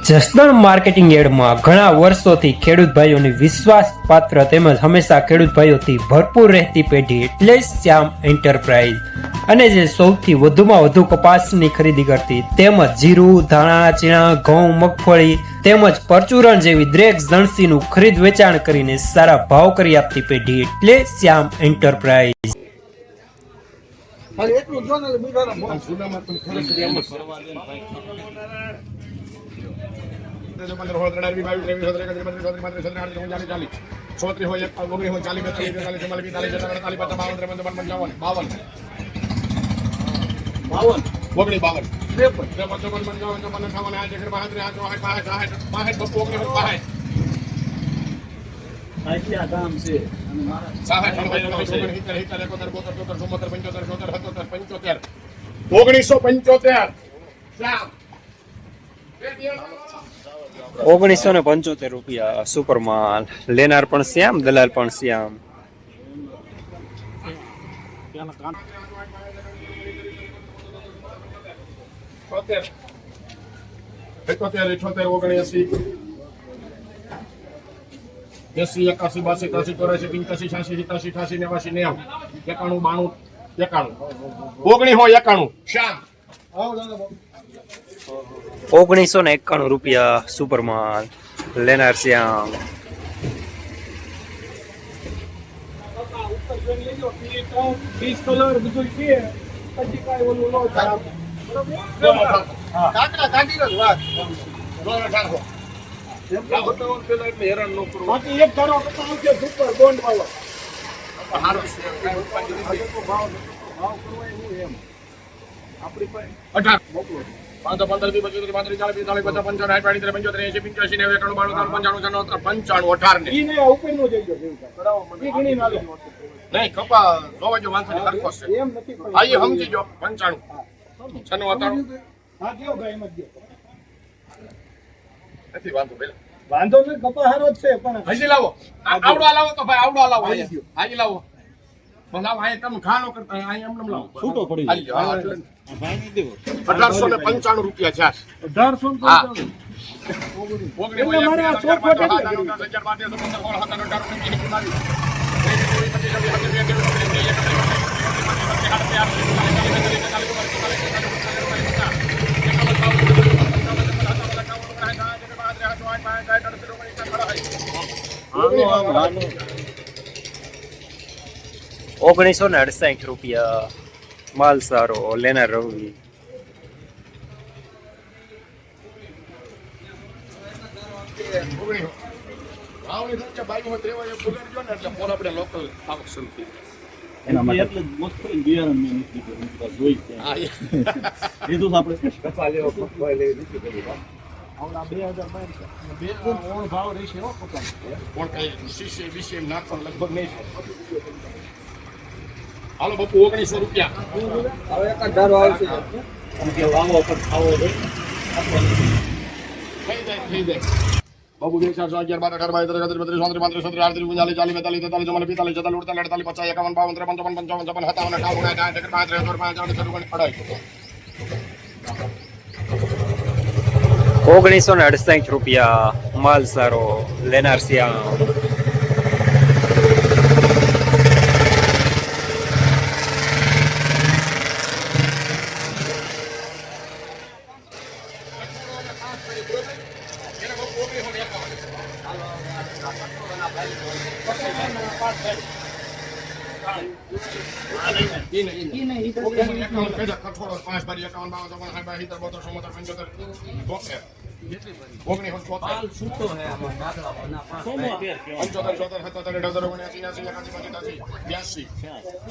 Jasdan marketing યાર્ડમાં ઘણા વર્ષોથી ખેડૂત ભાઈઓની વિશ્વાસપાત્ર તેમજ હંમેશા ખેડૂત ભાઈઓથી ભરપૂર રહેતી પેઢી એટલે શ્યામ એન્ટરપ્રાઇઝ, અને જે સૌથી વધુમાં વધુ કપાસની ખરીદી કરતી તેમજ જીરું, ધાણા, ચીણા, ઘઉં, મગફળી તેમજ પરચુરણ જેવી દરેક જણસીનું ખરીદ વેચાણ કરીને સારા ભાવ કરી આપતી પેઢી એટલે શ્યામ એન્ટરપ્રાઇઝ. ₹1975 સુપર માલ. લેનાર પણ શ્યામ, દલાલ પણ શ્યામ. ₹1991 સુપર માલ. લેનાર શ્યામ. વાંધો નહીં, કપા હારો જ છે પણ હજી લાવો. આવડો લાવો તો ભાઈ, આવડો લાવો. હાજી લાવો. બનાવ આ તમે ખાનો કરતા આ એમ નમ લાવો. છૂટો પડી જાય. ભાઈ ની દેવો. ₹1895 છે. 1895. ઓગણી મારે આ ચોક ફોટો ₹1968 માલ સારો. લેનાર રવિ. હાલો બાપુ, ₹1900. થઈ જાય. બાબુ 2 4 6 11 12 18 22 23 24 25 27 28 29 40 41 42 43 44 45 46 47 ₹1968 માલ સારો. લેનાર શ્યામ.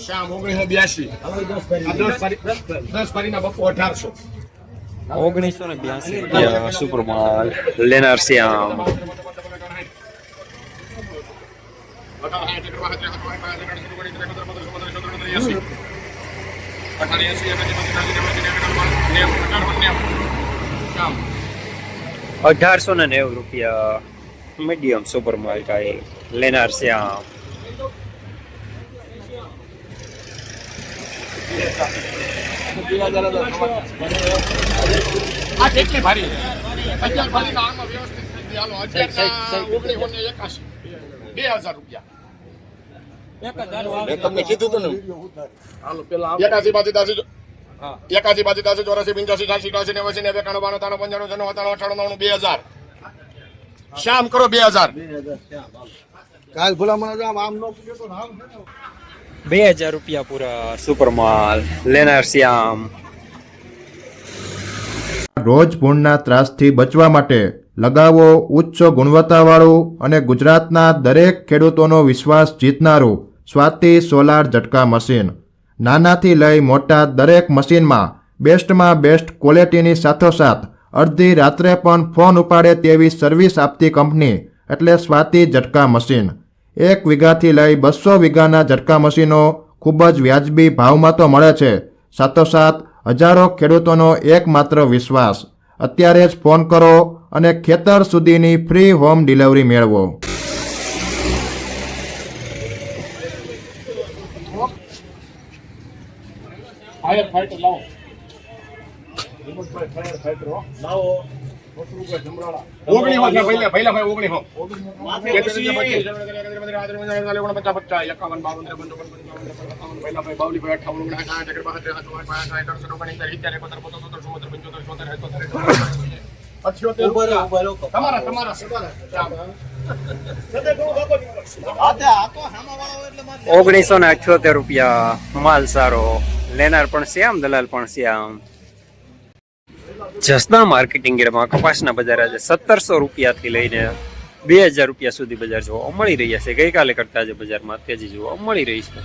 શ્યામ 1982. 10 ફરીના બાપુ 1800. ₹1982 સુપર માલ. લેનાર શ્યામ. ₹1890 મીડિયમ સુપર માલ કાંઈ. લેનાર શ્યામ. આ કેટલી ભારી છે? 11 ભારીના આમાં વ્યવસ્થિત થઈ ગઈ. હાલો 11 2000 રૂપિયા. મેં તમને કીધું હતું ને. હાલો પેલા 81 82 84 85 86 87 89 90 91 92 93 95 96 97 98 2000. શામ કરો 2000. કાલ ભલામણ આમ નો પૂછ્યો તો નામ છે ને 2000 રૂપિયા પૂરા સુપર માલ લેનાર શ્યામ. રોજ ભૂણના ત્રાસથી બચવા માટે લગાવો ઉચ્ચ ગુણવત્તાવાળું અને ગુજરાતના દરેક ખેડૂતોનો વિશ્વાસ જીતનારું સ્વાતિ સોલાર ઝટકા મશીન. નાનાથી લઈ મોટા દરેક મશીનમાં બેસ્ટમાં બેસ્ટ ક્વોલિટીની સાથોસાથ અડધી રાત્રે પણ ફોન ઉપાડે તેવી સર્વિસ આપતી કંપની એટલે સ્વાતિ ઝટકા મશીન. 1 વીઘાથી લઈ 200 વીઘાના ઝટકા મશીનો ખૂબ જ વ્યાજબી ભાવમાં તો મળે છે, સાથોસાથ હજારો ખેડૂતોનો એકમાત્ર વિશ્વાસ. અત્યારે જ ફોન કરો અને ખેતર સુધીની ફ્રી હોમ ડિલિવરી મેળવો. ફાયર ફાઈટર લાવો. ફાયર ફાઈટર લાવો. 19 વાગ્યા પહેલા ભાઈ 19 ₹1978 રૂપિયા. માલ સારો, લેનાર પણ શ્યામ, દલાલ પણ શ્યામ. જસદણ માર્કેટિંગ યાર્ડમાં કપાસના બજાર આજે 1700 રૂપિયાથી લઈને 2000 રૂપિયા સુધી બજાર જોવા મળી રહ્યા છે. ગઈકાલે કરતા આજે બજારમાં તેજી જોવા મળી રહી છે.